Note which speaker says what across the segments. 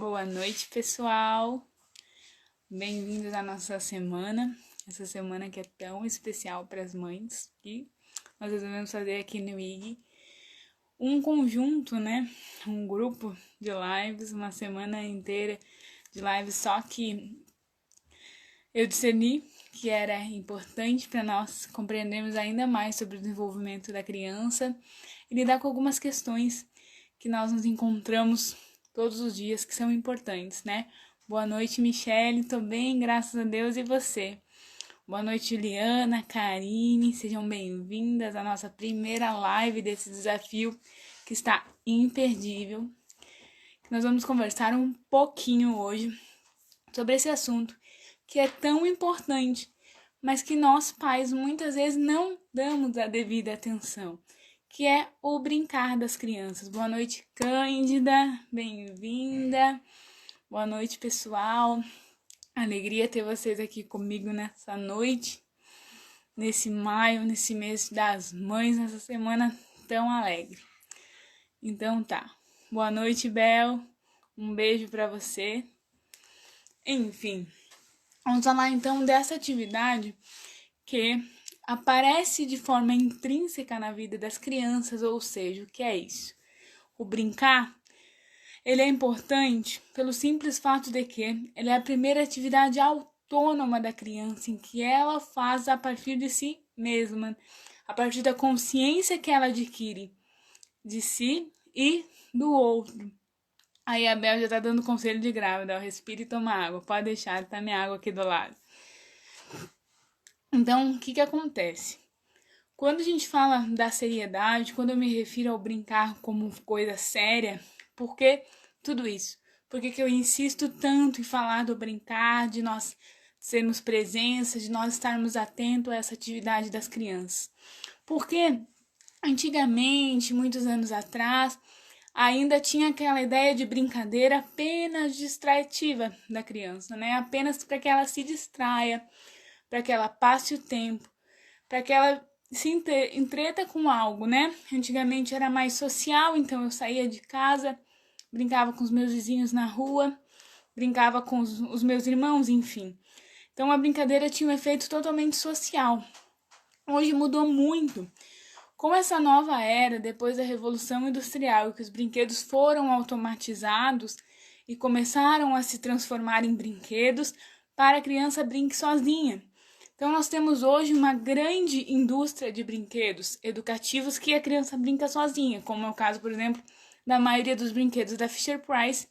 Speaker 1: Boa noite, pessoal. Bem-vindos à nossa semana. Essa semana que é tão especial para as mães. E nós resolvemos fazer aqui no IG um conjunto, Um grupo de lives, uma semana inteira de lives. Só que eu discerni que era importante para nós compreendermos ainda mais sobre o desenvolvimento da criança e lidar com algumas questões que nós nos encontramos todos os dias, que são importantes, Boa noite, Michele, tô bem, graças a Deus, e você? Boa noite, Juliana, Karine, sejam bem-vindas à nossa primeira live desse desafio que está imperdível. Nós vamos conversar um pouquinho hoje sobre esse assunto que é tão importante, mas que nós pais muitas vezes não damos a devida atenção, que é o brincar das crianças. Boa noite, Cândida, bem-vinda. Boa noite, pessoal. Alegria ter vocês aqui comigo nessa noite, nesse maio, nesse mês das mães, nessa semana tão alegre. Então tá. Boa noite, Bel. Um beijo para você. Enfim, vamos falar então dessa atividade que aparece de forma intrínseca na vida das crianças, ou seja, o que é isso? O brincar, ele é importante pelo simples fato de que ele é a primeira atividade autônoma da criança, em que ela faz a partir de si mesma, a partir da consciência que ela adquire de si e do outro. Aí a Bel já tá dando conselho de grávida, respira e toma água, pode deixar, tá minha água aqui do lado. Então, o que acontece? Quando a gente fala da seriedade, quando eu me refiro ao brincar como coisa séria, por que tudo isso? Por que eu insisto tanto em falar do brincar, de nós sermos presença, de nós estarmos atentos a essa atividade das crianças? Porque antigamente, muitos anos atrás, ainda tinha aquela ideia de brincadeira apenas distrativa da criança, Apenas para que ela se distraia, para que ela passe o tempo, para que ela se entreta com algo, Antigamente era mais social, então eu saía de casa, brincava com os meus vizinhos na rua, brincava com os meus irmãos, enfim. Então a brincadeira tinha um efeito totalmente social. Hoje mudou muito. Com essa nova era, depois da Revolução Industrial, que os brinquedos foram automatizados e começaram a se transformar em brinquedos para a criança brinque sozinha. Então, nós temos hoje uma grande indústria de brinquedos educativos que a criança brinca sozinha, como é o caso, por exemplo, da maioria dos brinquedos da Fisher-Price,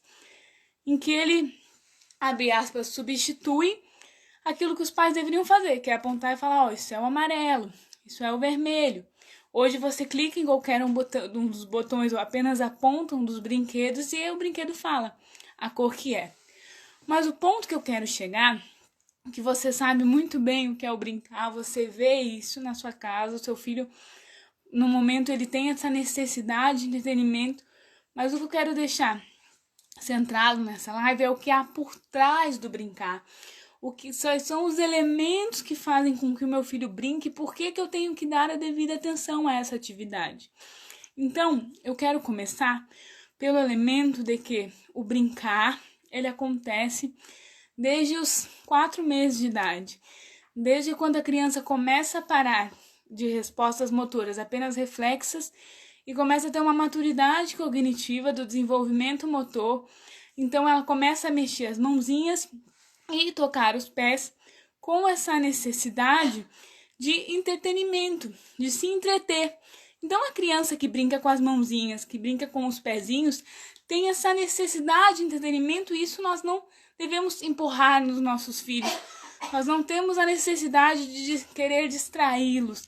Speaker 1: em que ele, abre aspas, substitui aquilo que os pais deveriam fazer, que é apontar e falar, isso é o amarelo, isso é o vermelho. Hoje você clica em qualquer um dos botões ou apenas aponta um dos brinquedos e o brinquedo fala a cor que é. Mas o ponto que eu quero chegar, que você sabe muito bem o que é o brincar, você vê isso na sua casa, o seu filho, no momento ele tem essa necessidade de entretenimento, mas o que eu quero deixar centrado nessa live é o que há por trás do brincar. O que são os elementos que fazem com que o meu filho brinque e por que eu tenho que dar a devida atenção a essa atividade. Então, eu quero começar pelo elemento de que o brincar, ele acontece desde os 4 meses de idade. Desde quando a criança começa a parar de respostas motoras apenas reflexas e começa a ter uma maturidade cognitiva do desenvolvimento motor. Então, ela começa a mexer as mãozinhas e tocar os pés com essa necessidade de entretenimento, de se entreter. Então, a criança que brinca com as mãozinhas, que brinca com os pezinhos, tem essa necessidade de entretenimento e isso nós não devemos empurrar nos nossos filhos. Nós não temos a necessidade de querer distraí-los.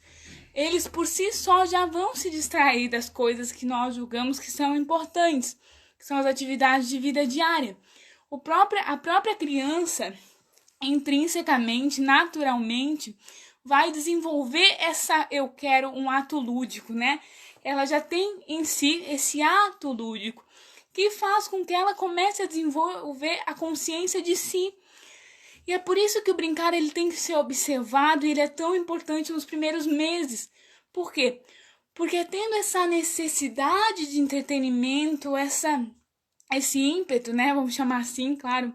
Speaker 1: Eles, por si só, já vão se distrair das coisas que nós julgamos que são importantes, que são as atividades de vida diária. A própria criança, intrinsecamente, naturalmente, vai desenvolver eu quero um ato lúdico, Ela já tem em si esse ato lúdico, que faz com que ela comece a desenvolver a consciência de si. E é por isso que o brincar ele tem que ser observado e ele é tão importante nos primeiros meses. Por quê? Porque tendo essa necessidade de entretenimento, esse ímpeto, né? Vamos chamar assim, claro.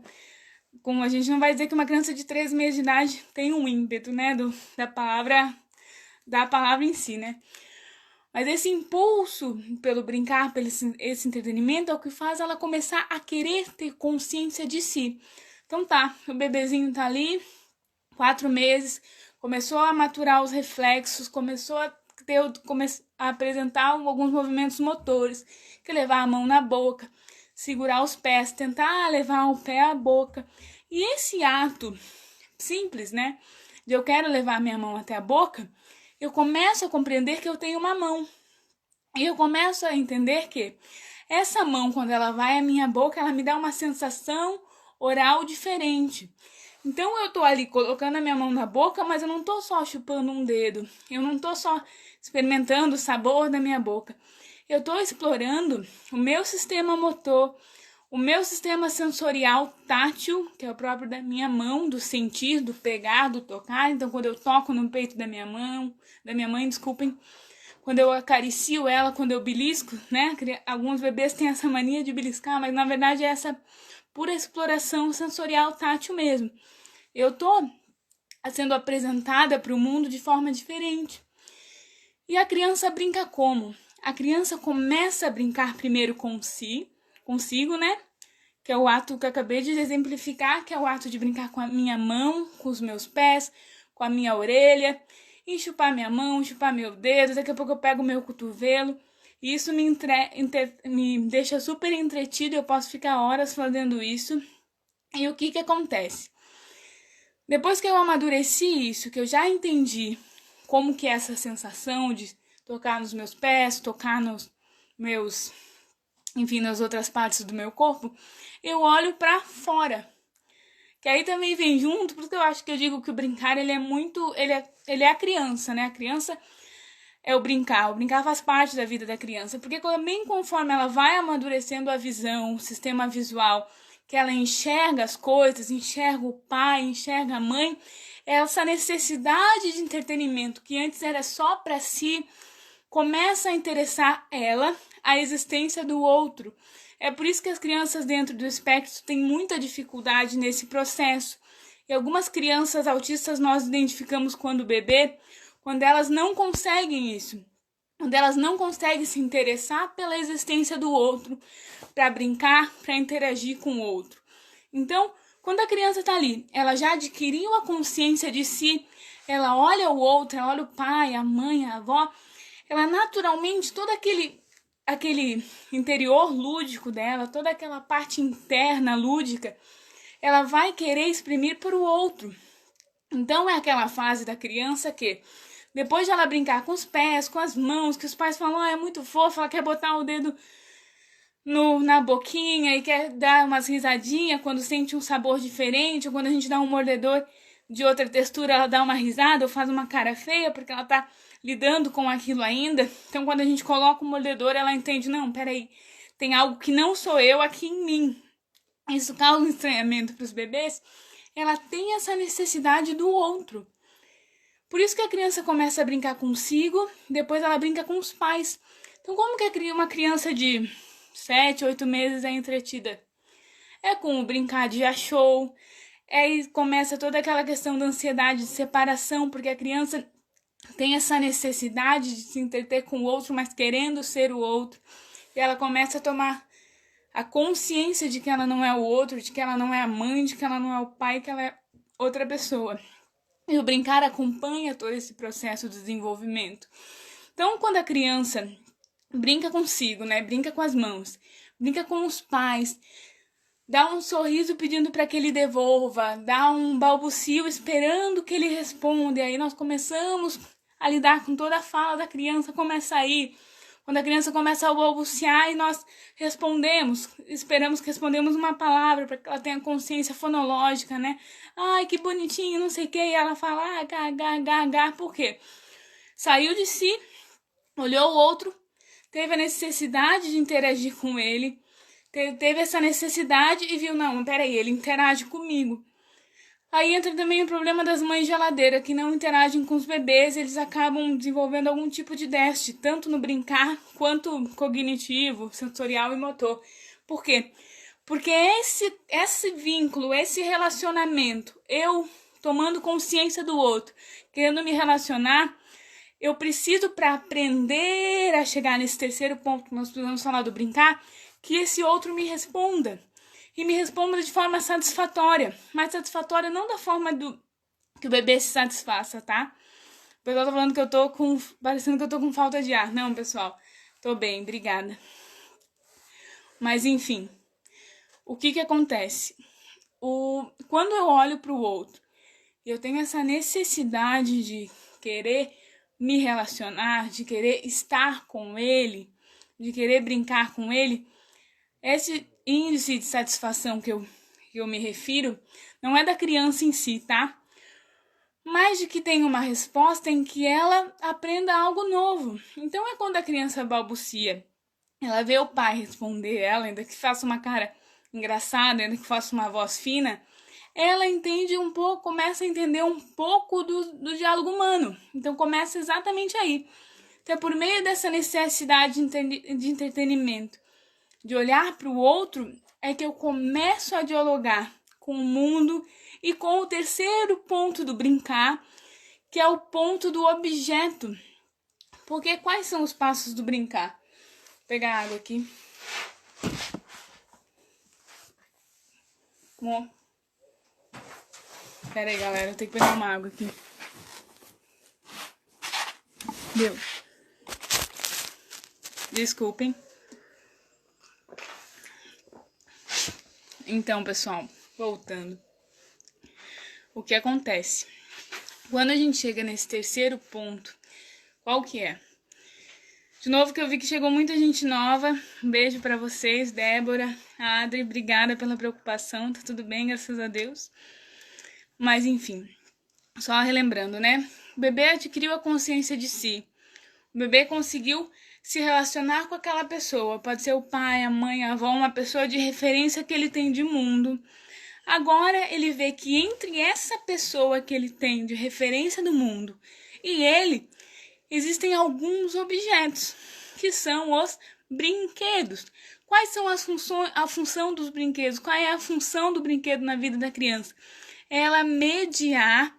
Speaker 1: Como a gente não vai dizer que uma criança de 3 meses de idade tem um ímpeto, né? Da palavra em si, né? Mas esse impulso pelo brincar, pelo esse entretenimento, é o que faz ela começar a querer ter consciência de si. Então tá, o bebezinho tá ali, 4 meses, começou a maturar os reflexos, começou a apresentar alguns movimentos motores, que levar a mão na boca, segurar os pés, tentar levar o pé à boca. E esse ato simples, né, de eu quero levar minha mão até a boca, eu começo a compreender que eu tenho uma mão. E eu começo a entender que essa mão, quando ela vai à minha boca, ela me dá uma sensação oral diferente. Então eu tô ali colocando a minha mão na boca, mas eu não tô só chupando um dedo. Eu não tô só experimentando o sabor da minha boca. Eu tô explorando o meu sistema motor, o meu sistema sensorial tátil, que é o próprio da minha mão, do sentir, do pegar, do tocar. Então quando eu toco no peito da minha mãe, desculpem, quando eu acaricio ela, quando eu belisco, né? Alguns bebês têm essa mania de beliscar, mas na verdade é essa pura exploração sensorial tátil mesmo. Eu tô sendo apresentada para o mundo de forma diferente. E a criança brinca como? A criança começa a brincar primeiro consigo, né? Que é o ato que eu acabei de exemplificar, que é o ato de brincar com a minha mão, com os meus pés, com a minha orelha, e chupar minha mão, chupar meu dedo, daqui a pouco eu pego meu cotovelo. E isso me deixa super entretido, eu posso ficar horas fazendo isso. E o que acontece? Depois que eu amadureci isso, que eu já entendi como que é essa sensação de tocar nos meus pés, tocar nos meus, enfim, nas outras partes do meu corpo, eu olho pra fora. Que aí também vem junto, porque eu acho que eu digo que o brincar, ele é a criança, né? A criança é o brincar faz parte da vida da criança, porque também conforme ela vai amadurecendo a visão, o sistema visual, que ela enxerga as coisas, enxerga o pai, enxerga a mãe, essa necessidade de entretenimento que antes era só para si, começa a interessar ela a existência do outro. É por isso que as crianças dentro do espectro têm muita dificuldade nesse processo. E algumas crianças autistas nós identificamos quando bebê, quando elas não conseguem isso. Quando elas não conseguem se interessar pela existência do outro, para brincar, para interagir com o outro. Então, quando a criança está ali, ela já adquiriu a consciência de si, ela olha o outro, ela olha o pai, a mãe, a avó, ela naturalmente, todo aquele interior lúdico dela, toda aquela parte interna lúdica, ela vai querer exprimir para o outro. Então, é aquela fase da criança que, depois de ela brincar com os pés, com as mãos, que os pais falam, é muito fofo, ela quer botar o dedo na boquinha e quer dar umas risadinhas quando sente um sabor diferente, ou quando a gente dá um mordedor de outra textura, ela dá uma risada ou faz uma cara feia porque ela tá lidando com aquilo ainda. Então, quando a gente coloca o mordedor, ela entende, não, peraí, tem algo que não sou eu aqui em mim. Isso causa um estranhamento para os bebês. Ela tem essa necessidade do outro. Por isso que a criança começa a brincar consigo, depois ela brinca com os pais. Então, como que uma criança de 7, 8 meses é entretida? É com o brincar de show, aí começa toda aquela questão da ansiedade de separação, porque a criança tem essa necessidade de se entreter com o outro, mas querendo ser o outro. E ela começa a tomar a consciência de que ela não é o outro, de que ela não é a mãe, de que ela não é o pai, que ela é outra pessoa. E o brincar acompanha todo esse processo de desenvolvimento. Então, quando a criança brinca consigo, né? Brinca com as mãos, brinca com os pais, dá um sorriso pedindo para que ele devolva, dá um balbucio esperando que ele responda. E aí nós começamos a lidar com toda a fala da criança, começa a ir. Quando a criança começa a balbuciar e nós esperamos que respondemos uma palavra para que ela tenha consciência fonológica, né? Ai, que bonitinho, não sei o que. E ela fala, gá, por quê? Saiu de si, olhou o outro, teve a necessidade de interagir com ele, teve essa necessidade e viu, não, peraí, ele interage comigo. Aí entra também o problema das mães geladeira, que não interagem com os bebês, eles acabam desenvolvendo algum tipo de déficit, tanto no brincar quanto cognitivo, sensorial e motor. Por quê? Porque esse vínculo, esse relacionamento, eu tomando consciência do outro, querendo me relacionar, eu preciso, para aprender a chegar nesse terceiro ponto que nós precisamos falar do brincar, que esse outro me responda. E me responda de forma satisfatória. Mas satisfatória não da forma que o bebê se satisfaça, tá? O pessoal tá falando que eu tô parecendo que eu tô com falta de ar. Não, pessoal. Tô bem, obrigada. Mas enfim. O que acontece? Quando eu olho pro outro, eu tenho essa necessidade de querer me relacionar, de querer estar com ele, de querer brincar com ele, esse índice de satisfação que eu me refiro não é da criança em si, tá? Mas de que tem uma resposta em que ela aprenda algo novo. Então é quando a criança balbucia, ela vê o pai responder ela, ainda que faça uma cara engraçada, ainda que faça uma voz fina, ela entende um pouco, começa a entender um pouco do diálogo humano. Então começa exatamente aí. Então é por meio dessa necessidade de entretenimento, de olhar para o outro, é que eu começo a dialogar com o mundo e com o terceiro ponto do brincar, que é o ponto do objeto. Porque quais são os passos do brincar? Vou pegar água aqui. Bom, pera aí, galera, eu tenho que pegar uma água aqui. Deu. Desculpem. Então, pessoal, voltando. O que acontece? Quando a gente chega nesse terceiro ponto, qual que é? De novo que eu vi que chegou muita gente nova. Um beijo pra vocês, Débora, Adri, obrigada pela preocupação. Tá tudo bem, graças a Deus. Mas enfim, só relembrando, né? O bebê adquiriu a consciência de si. O bebê conseguiu se relacionar com aquela pessoa. Pode ser o pai, a mãe, a avó, uma pessoa de referência que ele tem de mundo. Agora ele vê que entre essa pessoa que ele tem de referência do mundo e ele, existem alguns objetos, que são os brinquedos. Quais são a função dos brinquedos? Qual é a função do brinquedo na vida da criança? Ela mediar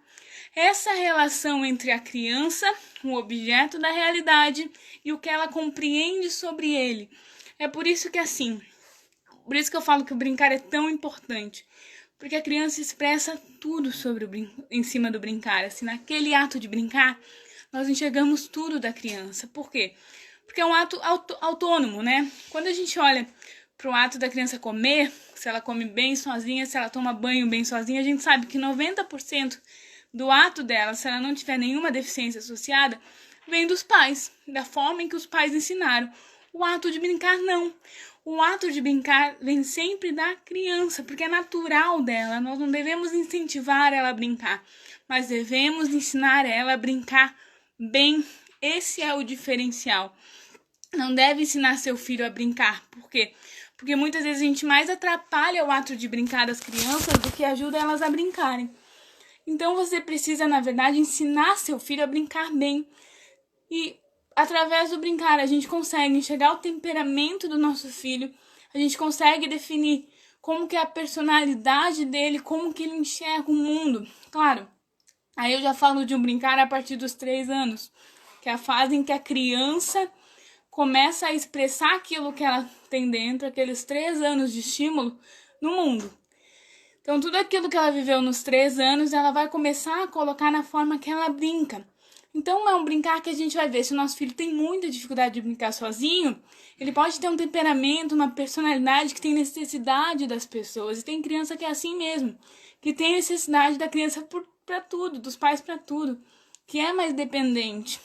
Speaker 1: essa relação entre a criança, o objeto da realidade, e o que ela compreende sobre ele. É por isso que por isso que eu falo que o brincar é tão importante. Porque a criança expressa tudo em cima do brincar. Assim, naquele ato de brincar, nós enxergamos tudo da criança. Por quê? Porque é um ato autônomo, né? Quando a gente olha para o ato da criança comer, se ela come bem sozinha, se ela toma banho bem sozinha, a gente sabe que 90% do ato dela, se ela não tiver nenhuma deficiência associada, vem dos pais, da forma em que os pais ensinaram. O ato de brincar, não. O ato de brincar vem sempre da criança, porque é natural dela. Nós não devemos incentivar ela a brincar, mas devemos ensinar ela a brincar bem. Esse é o diferencial. Não deve ensinar seu filho a brincar. Por quê? Porque muitas vezes a gente mais atrapalha o ato de brincar das crianças do que ajuda elas a brincarem. Então você precisa, na verdade, ensinar seu filho a brincar bem. E através do brincar a gente consegue enxergar o temperamento do nosso filho, a gente consegue definir como que é a personalidade dele, como que ele enxerga o mundo. Claro, aí eu já falo de um brincar a partir dos 3 anos, que é a fase em que a criança começa a expressar aquilo que ela tem dentro, aqueles 3 anos de estímulo no mundo. Então tudo aquilo que ela viveu nos 3 anos, ela vai começar a colocar na forma que ela brinca. Então é um brincar que a gente vai ver. Se o nosso filho tem muita dificuldade de brincar sozinho, ele pode ter um temperamento, uma personalidade que tem necessidade das pessoas. E tem criança que é assim mesmo, que tem necessidade da criança para tudo, dos pais para tudo, que é mais dependente.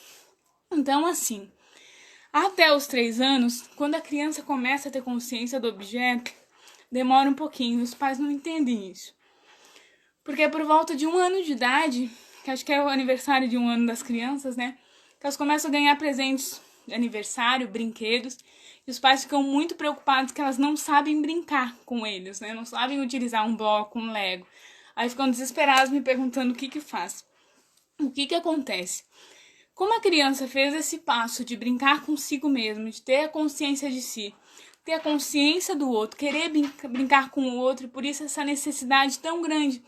Speaker 1: Então assim, até os 3 anos, quando a criança começa a ter consciência do objeto, demora um pouquinho, os pais não entendem isso. Porque é por volta de 1 ano de idade, que acho que é o aniversário de 1 ano das crianças, né? Que elas começam a ganhar presentes de aniversário, brinquedos, e os pais ficam muito preocupados que elas não sabem brincar com eles, né? Não sabem utilizar um bloco, um Lego. Aí ficam desesperados me perguntando o que faz. O que acontece? Como a criança fez esse passo de brincar consigo mesmo, de ter a consciência de si, ter a consciência do outro, querer brincar com o outro, e por isso essa necessidade tão grande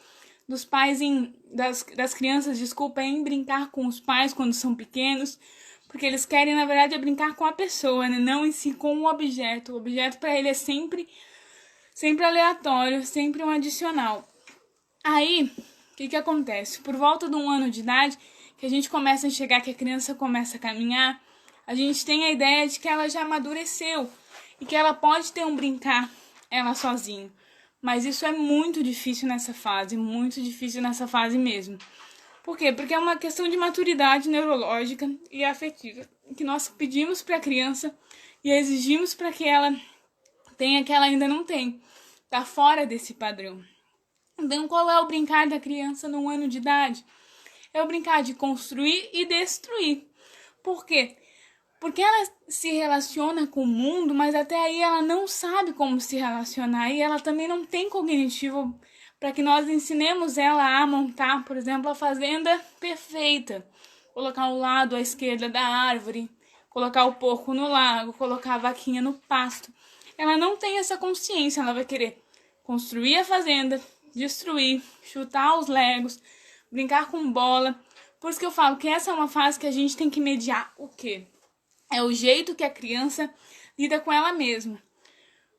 Speaker 1: dos pais das crianças, desculpa, em brincar com os pais quando são pequenos, porque eles querem, na verdade, é brincar com a pessoa, né? Não em si com o objeto. O objeto para ele é sempre aleatório, sempre um adicional. Aí, o que acontece? Por volta de 1 ano de idade, que a gente começa a enxergar que a criança começa a caminhar, a gente tem a ideia de que ela já amadureceu e que ela pode ter um brincar ela sozinha. Mas isso é muito difícil nessa fase mesmo. Por quê? Porque é uma questão de maturidade neurológica e afetiva que nós pedimos para a criança e exigimos para que ela tenha, que ela ainda não tem. Está fora desse padrão. Então, qual é o brincar da criança no 1 ano de idade? É o brincar de construir e destruir. Por quê? Porque ela se relaciona com o mundo, mas até aí ela não sabe como se relacionar e ela também não tem cognitivo para que nós ensinemos ela a montar, por exemplo, a fazenda perfeita. Colocar o lado à esquerda da árvore, colocar o porco no lago, colocar a vaquinha no pasto. Ela não tem essa consciência, ela vai querer construir a fazenda, destruir, chutar os legos, brincar com bola. Por isso que eu falo que essa é uma fase que a gente tem que mediar o quê? É o jeito que a criança lida com ela mesma.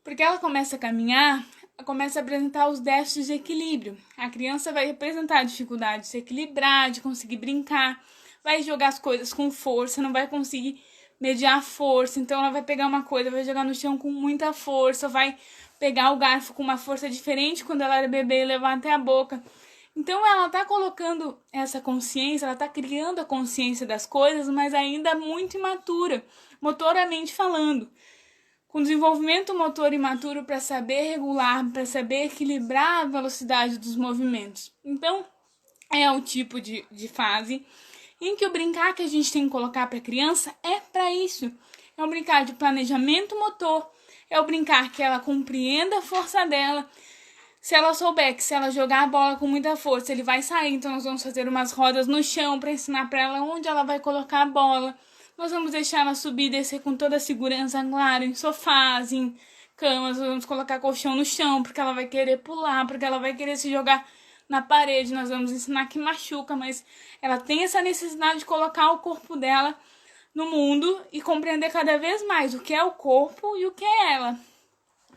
Speaker 1: Porque ela começa a caminhar, começa a apresentar os déficits de equilíbrio. A criança vai apresentar dificuldade de se equilibrar, de conseguir brincar, vai jogar as coisas com força, não vai conseguir mediar a força. Então ela vai pegar uma coisa, vai jogar no chão com muita força, vai pegar o garfo com uma força diferente quando ela era bebê e levar até a boca. Então ela tá colocando essa consciência, ela tá criando a consciência das coisas, mas ainda muito imatura, motoramente falando. Com desenvolvimento motor imaturo para saber regular, para saber equilibrar a velocidade dos movimentos. Então, é o tipo de fase em que o brincar que a gente tem que colocar para a criança é para isso. É um brincar de planejamento motor, é o brincar que ela compreenda a força dela. Se ela souber que se ela jogar a bola com muita força, ele vai sair, então nós vamos fazer umas rodas no chão para ensinar para ela onde ela vai colocar a bola. Nós vamos deixar ela subir e descer com toda a segurança, claro, em sofás, em camas. Nós vamos colocar colchão no chão, porque ela vai querer pular, porque ela vai querer se jogar na parede. Nós vamos ensinar que machuca, mas ela tem essa necessidade de colocar o corpo dela no mundo e compreender cada vez mais o que é o corpo e o que é ela.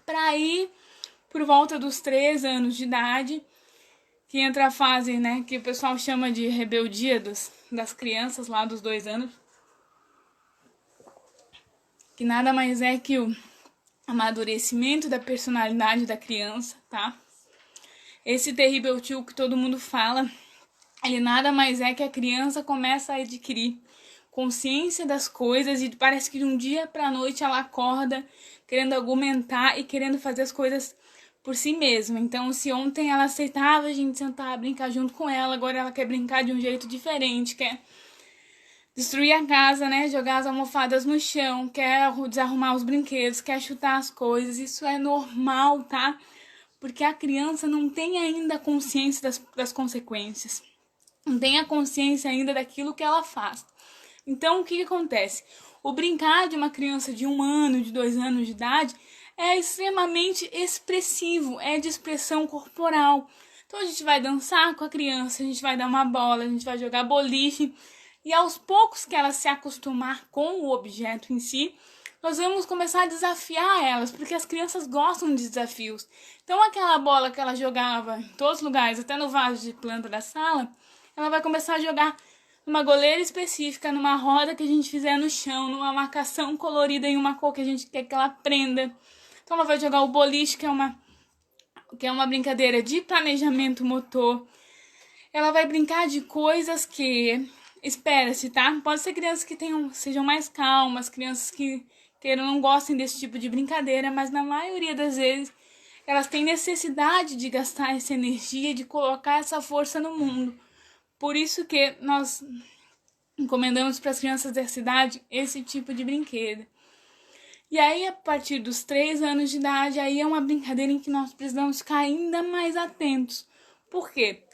Speaker 1: Para aí, por volta dos 3 anos de idade, que entra a fase, né, que o pessoal chama de rebeldia das crianças lá dos 2 anos, que nada mais é que o amadurecimento da personalidade da criança, tá? Esse terrível tio que todo mundo fala, ele nada mais é que a criança começa a adquirir consciência das coisas e parece que de um dia pra noite ela acorda querendo argumentar e querendo fazer as coisas por si mesma. Então, se ontem ela aceitava a gente sentar, brincar junto com ela, agora ela quer brincar de um jeito diferente, quer destruir a casa, né? Jogar as almofadas no chão, quer desarrumar os brinquedos, quer chutar as coisas. Isso é normal, tá? Porque a criança não tem ainda consciência das consequências. Não tem a consciência ainda daquilo que ela faz. Então, o que acontece? O brincar de uma criança de 1 ano, de 2 anos de idade, é extremamente expressivo, é de expressão corporal. Então, a gente vai dançar com a criança, a gente vai dar uma bola, a gente vai jogar boliche. E aos poucos que ela se acostumar com o objeto em si, nós vamos começar a desafiar elas, porque as crianças gostam de desafios. Então aquela bola que ela jogava em todos os lugares, até no vaso de planta da sala, ela vai começar a jogar numa goleira específica, numa roda que a gente fizer no chão, numa marcação colorida em uma cor que a gente quer que ela aprenda. Então ela vai jogar o boliche, que é uma brincadeira de planejamento motor. Ela vai brincar de coisas que espera-se, tá? Pode ser crianças que sejam mais calmas, crianças que não gostem desse tipo de brincadeira, mas na maioria das vezes elas têm necessidade de gastar essa energia, de colocar essa força no mundo. Por isso que nós encomendamos para as crianças dessa idade esse tipo de brinquedo. E aí, a partir dos 3 anos de idade, aí é uma brincadeira em que nós precisamos ficar ainda mais atentos. Por quê?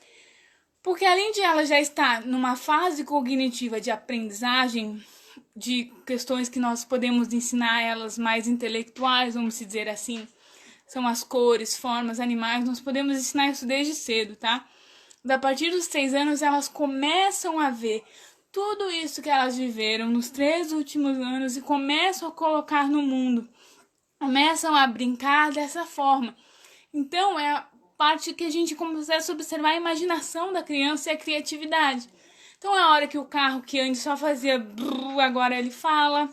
Speaker 1: Porque além de ela já estar numa fase cognitiva de aprendizagem, de questões que nós podemos ensinar elas mais intelectuais, vamos dizer assim, são as cores, formas, animais, nós podemos ensinar isso desde cedo, tá? A partir dos 3 anos, elas começam a ver tudo isso que elas viveram nos 3 últimos anos e começam a colocar no mundo, começam a brincar dessa forma. Então, é a parte que a gente começa a observar a imaginação da criança e a criatividade. Então, é a hora que o carro que antes só fazia brrr, agora ele fala,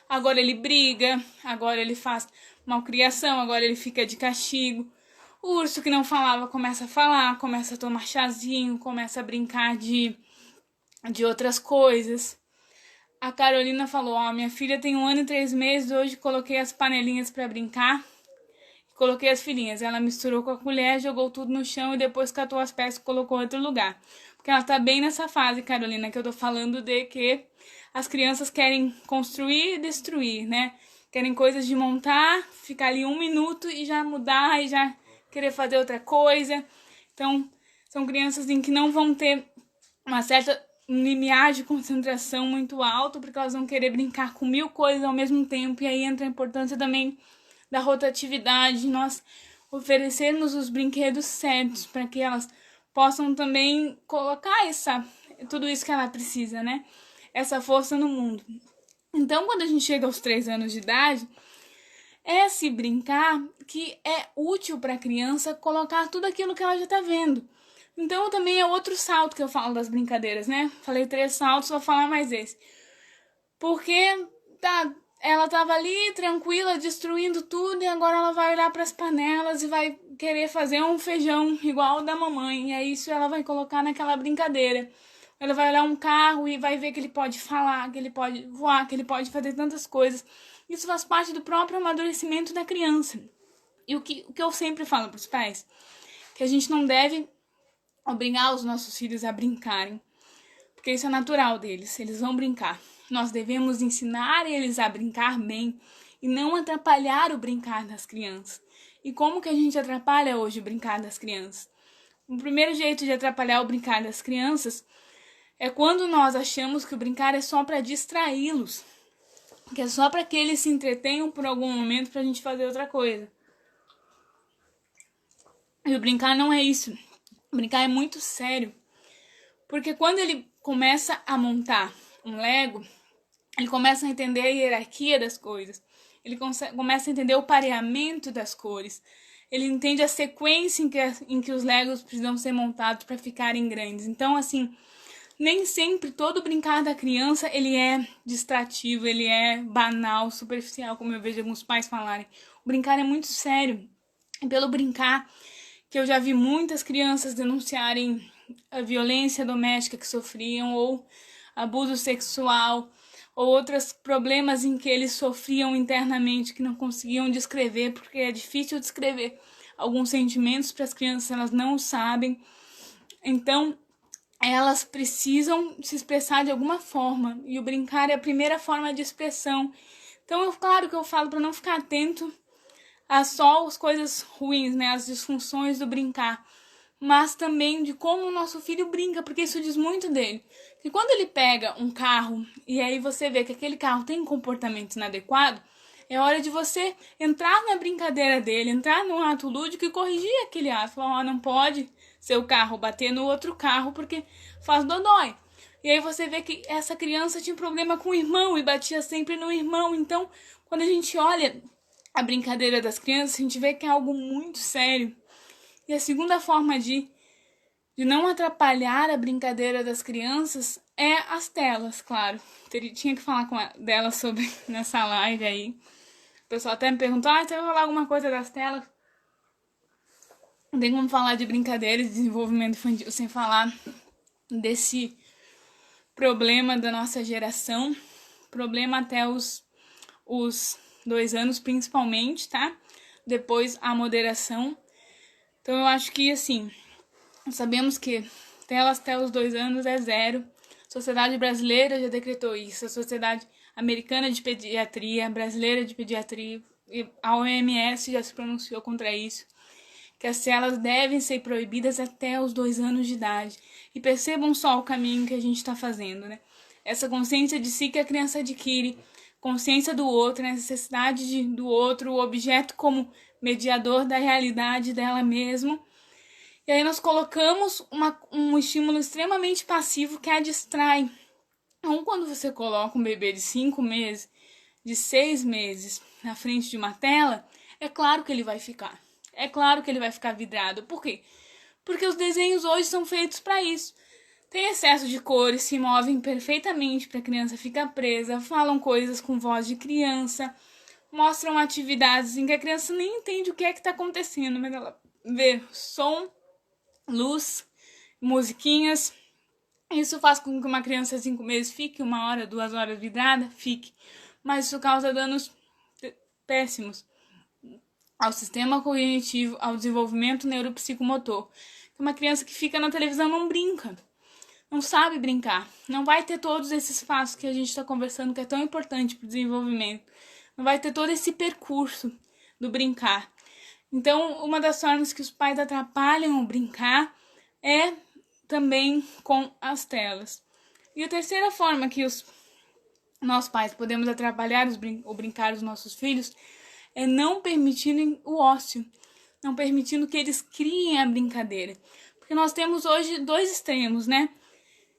Speaker 1: agora ele briga, agora ele faz malcriação, agora ele fica de castigo. O urso que não falava começa a falar, começa a tomar chazinho, começa a brincar de outras coisas. A Carolina falou, ó, minha filha tem 1 ano e 3 meses, hoje coloquei as panelinhas para brincar, coloquei as filhinhas. Ela misturou com a colher, jogou tudo no chão e depois catou as peças e colocou em outro lugar. Porque ela tá bem nessa fase, Carolina, que eu tô falando de que as crianças querem construir e destruir, né? Querem coisas de montar, ficar ali 1 minuto e já mudar e já querer fazer outra coisa. Então, são crianças em que não vão ter uma certa limiar de concentração muito alto, porque elas vão querer brincar com 1000 coisas ao mesmo tempo. E aí entra a importância também da rotatividade, nós oferecermos os brinquedos certos para que elas possam também colocar tudo isso que ela precisa, né? Essa força no mundo. Então, quando a gente chega aos 3 anos de idade, é se brincar que é útil para a criança colocar tudo aquilo que ela já está vendo. Então, também é outro salto que eu falo das brincadeiras, né? Falei 3 saltos, vou falar mais esse. Porque ela estava ali tranquila, destruindo tudo, e agora ela vai olhar para as panelas e vai querer fazer um feijão igual ao da mamãe. E é isso ela vai colocar naquela brincadeira. Ela vai olhar um carro e vai ver que ele pode falar, que ele pode voar, que ele pode fazer tantas coisas. Isso faz parte do próprio amadurecimento da criança. E o que eu sempre falo para os pais, que a gente não deve obrigar os nossos filhos a brincarem, porque isso é natural deles, eles vão brincar. Nós devemos ensinar eles a brincar bem e não atrapalhar o brincar das crianças. E como que a gente atrapalha hoje o brincar das crianças? O primeiro jeito de atrapalhar o brincar das crianças é quando nós achamos que o brincar é só para distraí-los, que é só para que eles se entretenham por algum momento para a gente fazer outra coisa. E o brincar não é isso. O brincar é muito sério. Porque quando ele começa a montar um Lego, ele começa a entender a hierarquia das coisas. Ele começa a entender o pareamento das cores. Ele entende a sequência em que os Legos precisam ser montados para ficarem grandes. Então, assim, nem sempre todo brincar da criança ele é distrativo, ele é banal, superficial, como eu vejo alguns pais falarem. O brincar é muito sério. E pelo brincar, que eu já vi muitas crianças denunciarem a violência doméstica que sofriam, ou abuso sexual, ou outros problemas em que eles sofriam internamente que não conseguiam descrever, porque é difícil descrever alguns sentimentos para as crianças, elas não sabem. Então, elas precisam se expressar de alguma forma, e o brincar é a primeira forma de expressão. Então, claro que eu falo para não ficar atento a só as coisas ruins, né, as disfunções do brincar, mas também de como o nosso filho brinca, porque isso diz muito dele. Que quando ele pega um carro e aí você vê que aquele carro tem um comportamento inadequado, é hora de você entrar na brincadeira dele, entrar no ato lúdico e corrigir aquele ato. Falar, não pode seu carro bater no outro carro porque faz dodói. E aí você vê que essa criança tinha problema com o irmão e batia sempre no irmão. Então, quando a gente olha a brincadeira das crianças, a gente vê que é algo muito sério. E a segunda forma de não atrapalhar a brincadeira das crianças é as telas, claro. Tinha que falar delas sobre nessa live aí. O pessoal até me perguntou, você vai falar alguma coisa das telas? Não tem como falar de brincadeira e desenvolvimento infantil sem falar desse problema da nossa geração. Problema até os 2 anos principalmente, tá? Depois a moderação. Então eu acho que, assim, sabemos que telas até os 2 anos é 0. A Sociedade Brasileira já decretou isso. A Sociedade Americana de Pediatria, Brasileira de Pediatria, a OMS já se pronunciou contra isso. Que as telas devem ser proibidas até os 2 anos de idade. E percebam só o caminho que a gente está fazendo, né? essa consciência de si que a criança adquire, consciência do outro, a necessidade do outro, o objeto como mediador da realidade dela mesma. E aí nós colocamos um estímulo extremamente passivo que a distrai. Então, quando você coloca um bebê de 5 meses, de 6 meses na frente de uma tela, é claro que ele vai ficar. É claro que ele vai ficar vidrado. Por quê? Porque os desenhos hoje são feitos para isso. Tem excesso de cores, se movem perfeitamente para a criança ficar presa, falam coisas com voz de criança, mostram atividades em que a criança nem entende o que é que está acontecendo, mas ela vê som, luz, musiquinhas. Isso faz com que uma criança de 5 meses fique 1 hora, 2 horas vidrada, fique. Mas isso causa danos péssimos ao sistema cognitivo, ao desenvolvimento neuropsicomotor. Uma criança que fica na televisão não brinca, não sabe brincar, não vai ter todos esses passos que a gente está conversando, que é tão importante para o desenvolvimento. Não vai ter todo esse percurso do brincar. Então, uma das formas que os pais atrapalham o brincar é também com as telas. E a terceira forma que nós pais podemos atrapalhar o brincar dos nossos filhos é não permitindo o ócio, não permitindo que eles criem a brincadeira. Porque nós temos hoje 2 extremos, né?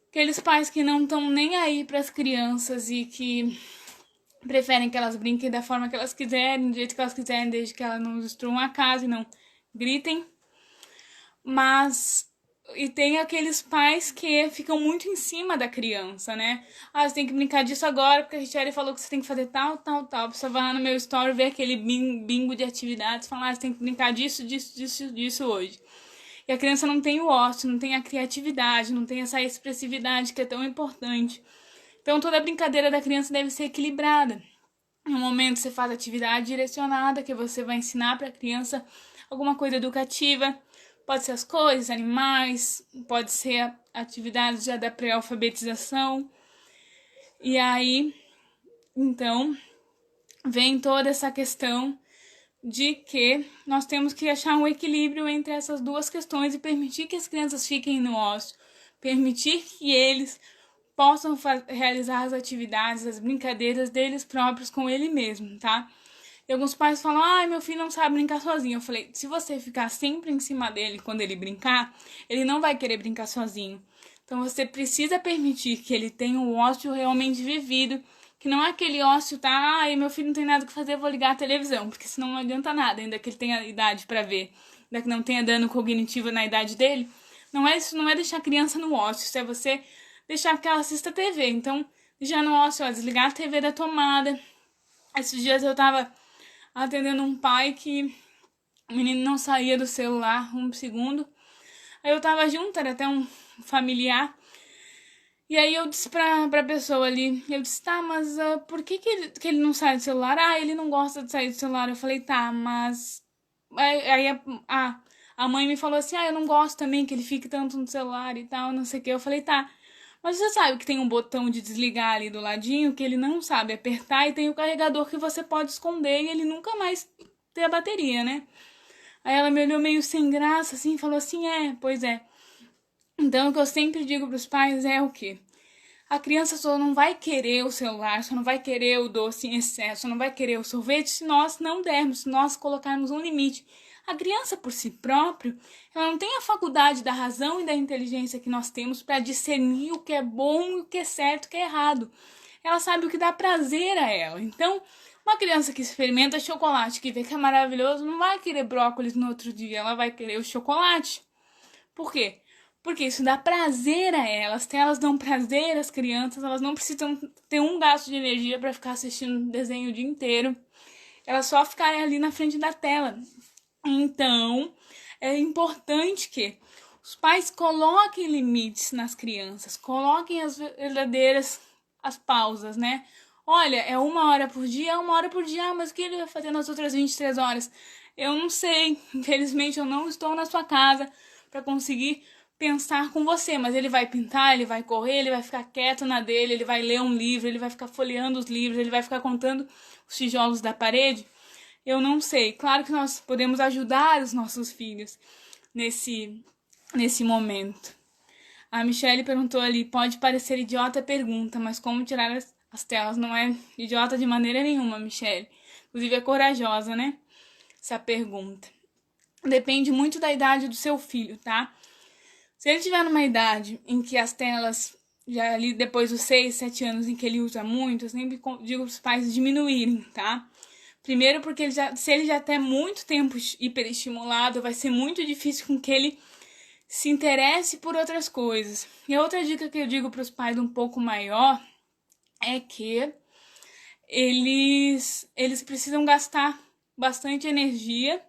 Speaker 1: Aqueles pais que não estão nem aí para as crianças e que preferem que elas brinquem da forma que elas quiserem, do jeito que elas quiserem, desde que elas não destruam a casa e não gritem. E tem aqueles pais que ficam muito em cima da criança, né? Ah, você tem que brincar disso agora, porque a Richelle falou que você tem que fazer tal, tal, tal. A pessoa vai lá no meu story, ver aquele bingo de atividades, falar, ah, você tem que brincar disso hoje. E a criança não tem o ócio, não tem a criatividade, não tem essa expressividade que é tão importante. Então, toda a brincadeira da criança deve ser equilibrada. No momento, você faz atividade direcionada, que você vai ensinar para a criança alguma coisa educativa. Pode ser as cores, animais, pode ser atividades já da pré-alfabetização. E aí, então, vem toda essa questão de que nós temos que achar um equilíbrio entre essas 2 questões e permitir que as crianças fiquem no ócio, permitir que eles possam realizar as atividades, as brincadeiras deles próprios com ele mesmo, tá? E alguns pais falam, ai, meu filho não sabe brincar sozinho. Eu falei, se você ficar sempre em cima dele quando ele brincar, ele não vai querer brincar sozinho. Então você precisa permitir que ele tenha um ócio realmente vivido, que não é aquele ócio, tá, ai, meu filho não tem nada que fazer, eu vou ligar a televisão, porque senão não adianta nada, ainda que ele tenha idade para ver, ainda que não tenha dano cognitivo na idade dele. Não é isso, não é deixar a criança no ócio, isso é você deixar que ela assista a TV. Então, já no ócio, ó, desligar a TV da tomada. Esses dias eu tava atendendo um pai que o menino não saía do celular 1 segundo. Aí eu tava junto, era até um familiar. E aí eu disse pra pessoa ali, eu disse, tá, mas por que ele não sai do celular? Ah, ele não gosta de sair do celular. Eu falei, tá, mas... Aí a mãe me falou assim, eu não gosto também que ele fique tanto no celular e tal, não sei o que. Eu falei, tá, mas você sabe que tem um botão de desligar ali do ladinho que ele não sabe apertar e tem o carregador que você pode esconder e ele nunca mais ter a bateria, né? Aí ela me olhou meio sem graça, assim, e falou assim, pois é. Então, o que eu sempre digo pros pais é o quê? A criança só não vai querer o celular, só não vai querer o doce em excesso, só não vai querer o sorvete se nós não dermos, se nós colocarmos um limite. A criança, por si própria, ela não tem a faculdade da razão e da inteligência que nós temos para discernir o que é bom e o que é certo e o que é errado. Ela sabe o que dá prazer a ela. Então, uma criança que experimenta chocolate, que vê que é maravilhoso, não vai querer brócolis no outro dia, ela vai querer o chocolate. Por quê? Porque isso dá prazer a elas. Se elas dão prazer às crianças, elas não precisam ter um gasto de energia para ficar assistindo desenho o dia inteiro. Elas só ficarem ali na frente da tela. Então, é importante que os pais coloquem limites nas crianças, coloquem as verdadeiras as pausas, né? Olha, é 1 hora por dia, mas o que ele vai fazer nas outras 23 horas? Eu não sei, infelizmente eu não estou na sua casa para conseguir pensar com você, mas ele vai pintar, ele vai correr, ele vai ficar quieto na dele, ele vai ler um livro, ele vai ficar folheando os livros, ele vai ficar contando os tijolos da parede. Eu não sei. Claro que nós podemos ajudar os nossos filhos nesse momento. A Michelle perguntou ali, pode parecer idiota a pergunta, mas como tirar as telas? Não é idiota de maneira nenhuma, Michelle. Inclusive é corajosa, né? Essa pergunta. Depende muito da idade do seu filho, tá? Se ele tiver numa idade em que as telas, já ali depois dos 6, 7 anos em que ele usa muito, eu sempre digo para os pais diminuírem, tá? Primeiro porque se ele já tem muito tempo hiperestimulado, vai ser muito difícil com que ele se interesse por outras coisas. E a outra dica que eu digo para os pais um pouco maior é que eles precisam gastar bastante energia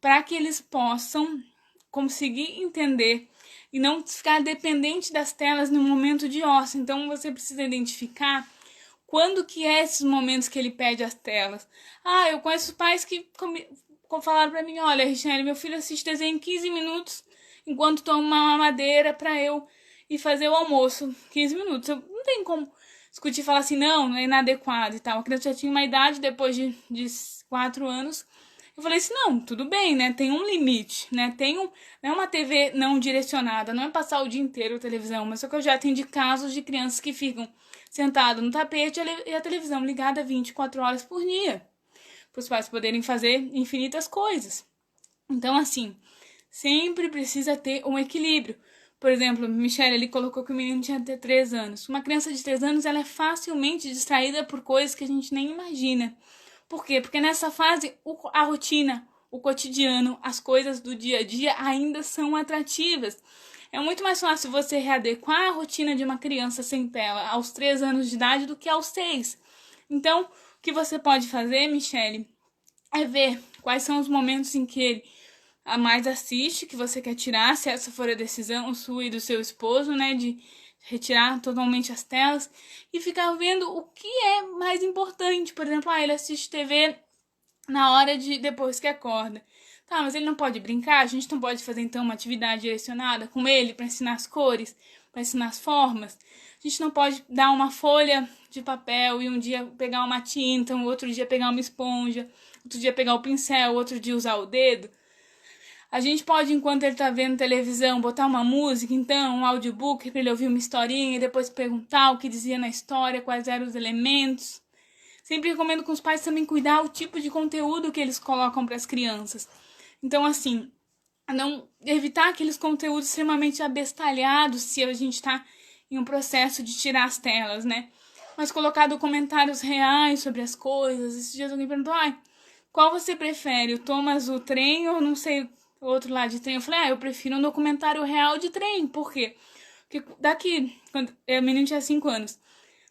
Speaker 1: para que eles possam conseguir entender e não ficar dependente das telas no momento de ócio. Então você precisa identificar quando que é esses momentos que ele pede as telas. Eu conheço pais que falaram para mim, olha, Richelle, meu filho assiste desenho 15 minutos enquanto toma uma mamadeira para eu ir fazer o almoço. 15 minutos. Eu não tenho como discutir e falar assim, não é inadequado e tal. A criança já tinha uma idade depois de 4 anos. Eu falei assim, não, tudo bem, né? Tem um limite, né? Não é uma TV não direcionada, não é passar o dia inteiro a televisão, mas só que eu já atendi casos de crianças que ficam sentadas no tapete e a televisão ligada 24 horas por dia, para os pais poderem fazer infinitas coisas. Então, assim, sempre precisa ter um equilíbrio. Por exemplo, Michelle, ele colocou que o menino tinha até 3 anos. Uma criança de 3 anos, ela é facilmente distraída por coisas que a gente nem imagina. Por quê? Porque nessa fase, a rotina, o cotidiano, as coisas do dia a dia ainda são atrativas. É muito mais fácil você readequar a rotina de uma criança sem tela aos 3 anos de idade do que aos 6. Então, o que você pode fazer, Michelle, é ver quais são os momentos em que ele mais assiste, que você quer tirar, se essa for a decisão sua e do seu esposo, né, de retirar totalmente as telas e ficar vendo o que é mais importante. Por exemplo, ele assiste TV na hora de depois que acorda. Tá, mas ele não pode brincar? A gente não pode fazer então uma atividade direcionada com ele para ensinar as cores, para ensinar as formas? A gente não pode dar uma folha de papel e um dia pegar uma tinta, outro dia pegar uma esponja, outro dia pegar o pincel, outro dia usar o dedo? A gente pode, enquanto ele tá vendo televisão, botar uma música, então, um audiobook para ele ouvir uma historinha e depois perguntar o que dizia na história, quais eram os elementos. Sempre recomendo com os pais também cuidar o tipo de conteúdo que eles colocam para as crianças. Então, assim, não evitar aqueles conteúdos extremamente abestalhados se a gente está em um processo de tirar as telas, né? Mas colocar documentários reais sobre as coisas. Esses dias alguém perguntou, qual você prefere, o Thomas o trem ou não sei, outro lá de trem? Eu falei, eu prefiro um documentário real de trem. Por quê? Porque quando o menino tinha 5 anos,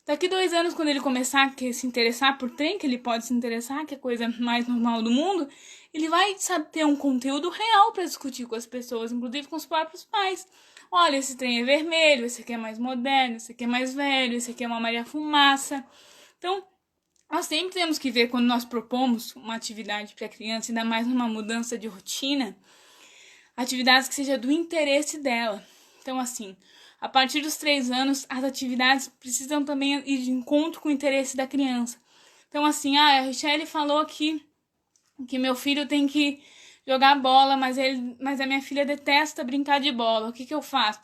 Speaker 1: daqui 2 anos, quando ele começar a se interessar por trem, que ele pode se interessar, que é a coisa mais normal do mundo, ele vai, ter um conteúdo real para discutir com as pessoas, inclusive com os próprios pais. Olha, esse trem é vermelho, esse aqui é mais moderno, esse aqui é mais velho, esse aqui é uma Maria Fumaça. Então, nós sempre temos que ver, quando nós propomos uma atividade para a criança, ainda mais numa mudança de rotina, atividades que sejam do interesse dela. Então, assim, a partir dos 3 anos, as atividades precisam também ir de encontro com o interesse da criança. Então, assim, a Richelle falou que meu filho tem que jogar bola, mas a minha filha detesta brincar de bola. O que eu faço?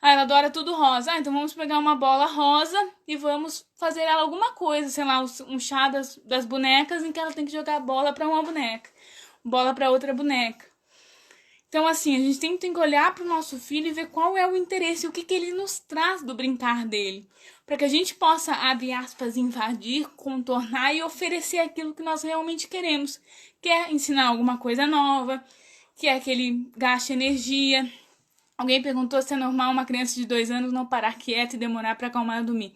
Speaker 1: Ela adora tudo rosa. Então vamos pegar uma bola rosa e vamos fazer ela alguma coisa, sei lá, um chá das bonecas em que ela tem que jogar bola para uma boneca, bola para outra boneca. Então, assim, a gente tem que olhar para o nosso filho e ver qual é o interesse, o que ele nos traz do brincar dele, para que a gente possa, abre aspas, invadir, contornar e oferecer aquilo que nós realmente queremos, que é ensinar alguma coisa nova, que é que ele gaste energia. Alguém perguntou se é normal uma criança de 2 anos não parar quieta e demorar para acalmar e dormir.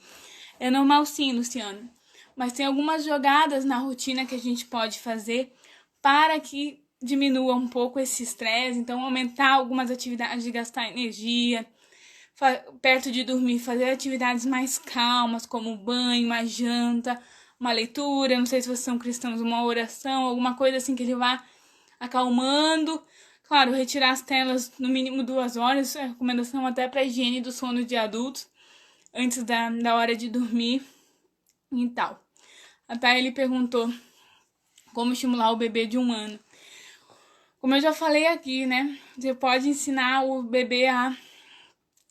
Speaker 1: É normal sim, Luciano, mas tem algumas jogadas na rotina que a gente pode fazer para que diminua um pouco esse estresse. Então, aumentar algumas atividades de gastar energia, perto de dormir, fazer atividades mais calmas, como banho, uma janta, uma leitura, não sei se vocês são cristãos, uma oração, alguma coisa assim que ele vá acalmando. Claro, retirar as telas no mínimo 2 horas, é recomendação até para a higiene do sono de adultos, antes da hora de dormir e tal. Até ele perguntou como estimular o bebê de 1 ano. Como eu já falei aqui, né? Você pode ensinar o bebê a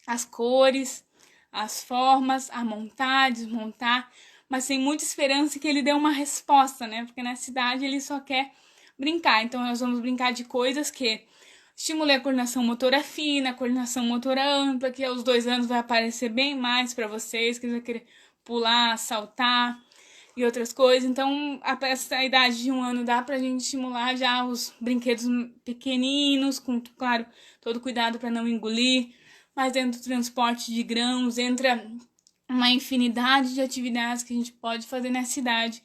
Speaker 1: as cores, as formas, a montar, desmontar, mas tem muita esperança que ele dê uma resposta, né? Porque na cidade ele só quer brincar. Então nós vamos brincar de coisas que estimulem a coordenação motora fina, a coordenação motora ampla, que aos 2 anos vai aparecer bem mais para vocês, que eles vão querer pular, saltar e outras coisas. Então, essa idade de 1 ano dá pra gente estimular já os brinquedos pequeninos, com, claro, todo cuidado para não engolir. Mas dentro do transporte de grãos entra uma infinidade de atividades que a gente pode fazer nessa idade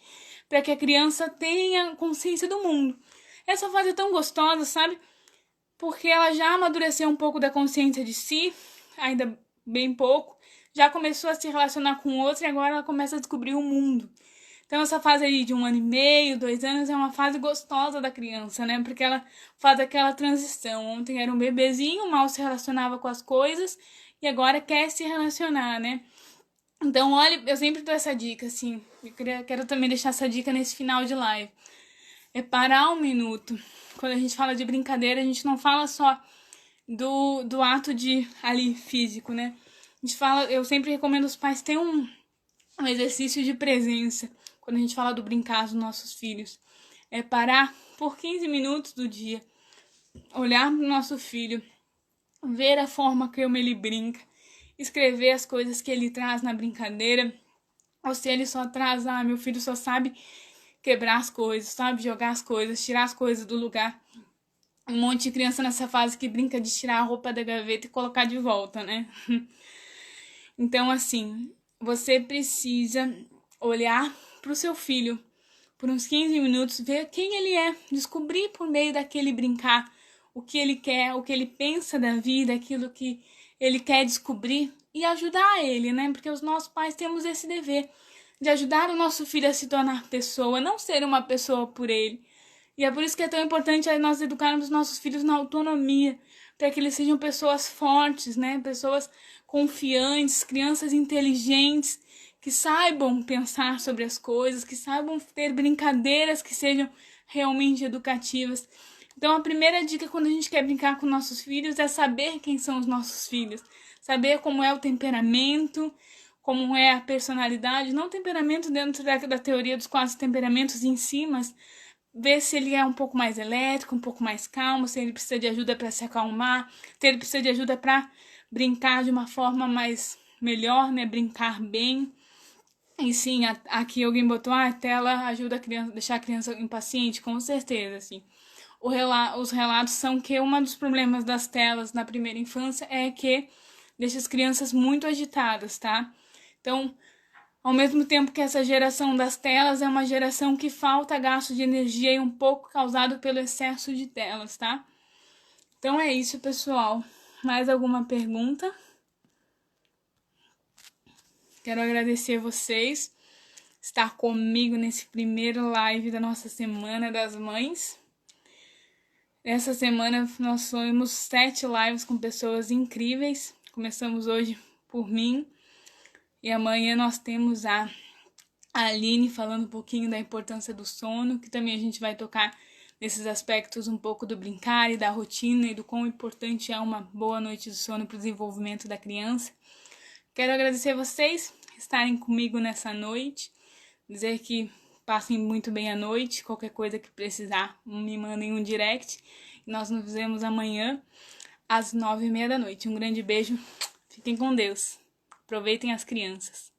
Speaker 1: para que a criança tenha consciência do mundo. Essa fase é tão gostosa, sabe? Porque ela já amadureceu um pouco da consciência de si, ainda bem pouco, já começou a se relacionar com outro e agora ela começa a descobrir o mundo. Então essa fase aí de 1 ano e meio, 2 anos é uma fase gostosa da criança, né? Porque ela faz aquela transição. Ontem era um bebezinho, mal se relacionava com as coisas e agora quer se relacionar, né? Então, olha, eu sempre dou essa dica, assim. Quero também deixar essa dica nesse final de live. É parar 1 minuto. Quando a gente fala de brincadeira, a gente não fala só do ato de ali físico, né? A gente fala, eu sempre recomendo os pais terem um exercício de presença quando a gente fala do brincar dos nossos filhos. É parar por 15 minutos do dia, olhar para o nosso filho, ver a forma como ele brinca, escrever as coisas que ele traz na brincadeira, ou se ele só traz, meu filho só sabe quebrar as coisas, sabe jogar as coisas, tirar as coisas do lugar. Um monte de criança nessa fase que brinca de tirar a roupa da gaveta e colocar de volta, né? Então, assim, você precisa olhar para o seu filho por uns 15 minutos, ver quem ele é, descobrir por meio daquele brincar o que ele quer, o que ele pensa da vida, aquilo que ele quer descobrir e ajudar ele, né? Porque os nossos pais temos esse dever de ajudar o nosso filho a se tornar pessoa, não ser uma pessoa por ele. E é por isso que é tão importante nós educarmos os nossos filhos na autonomia, para que eles sejam pessoas fortes, né? Pessoas confiantes, crianças inteligentes, que saibam pensar sobre as coisas, que saibam ter brincadeiras que sejam realmente educativas. Então, a primeira dica quando a gente quer brincar com nossos filhos é saber quem são os nossos filhos, saber como é o temperamento, como é a personalidade, não temperamento dentro da teoria dos 4 temperamentos em si, mas ver se ele é um pouco mais elétrico, um pouco mais calmo, se ele precisa de ajuda para se acalmar, se ele precisa de ajuda para brincar de uma forma mais melhor, né? Brincar bem. E sim, aqui alguém botou a tela ajuda a criança, deixar a criança impaciente, com certeza, assim. Os relatos são que um dos problemas das telas na primeira infância é que deixa as crianças muito agitadas, tá? Então, ao mesmo tempo que essa geração das telas é uma geração que falta gasto de energia e um pouco causado pelo excesso de telas, tá? Então é isso, pessoal. Mais alguma pergunta? Quero agradecer vocês estar comigo nesse primeiro live da nossa Semana das Mães. Essa semana nós fomos 7 lives com pessoas incríveis. Começamos hoje por mim. E amanhã nós temos a Aline falando um pouquinho da importância do sono, que também a gente vai tocar nesses aspectos um pouco do brincar e da rotina e do quão importante é uma boa noite de sono para o desenvolvimento da criança. Quero agradecer a vocês estarem comigo nessa noite, dizer que passem muito bem a noite, qualquer coisa que precisar, me mandem um direct. Nós nos vemos amanhã às 9h30 da noite. Um grande beijo, fiquem com Deus, aproveitem as crianças.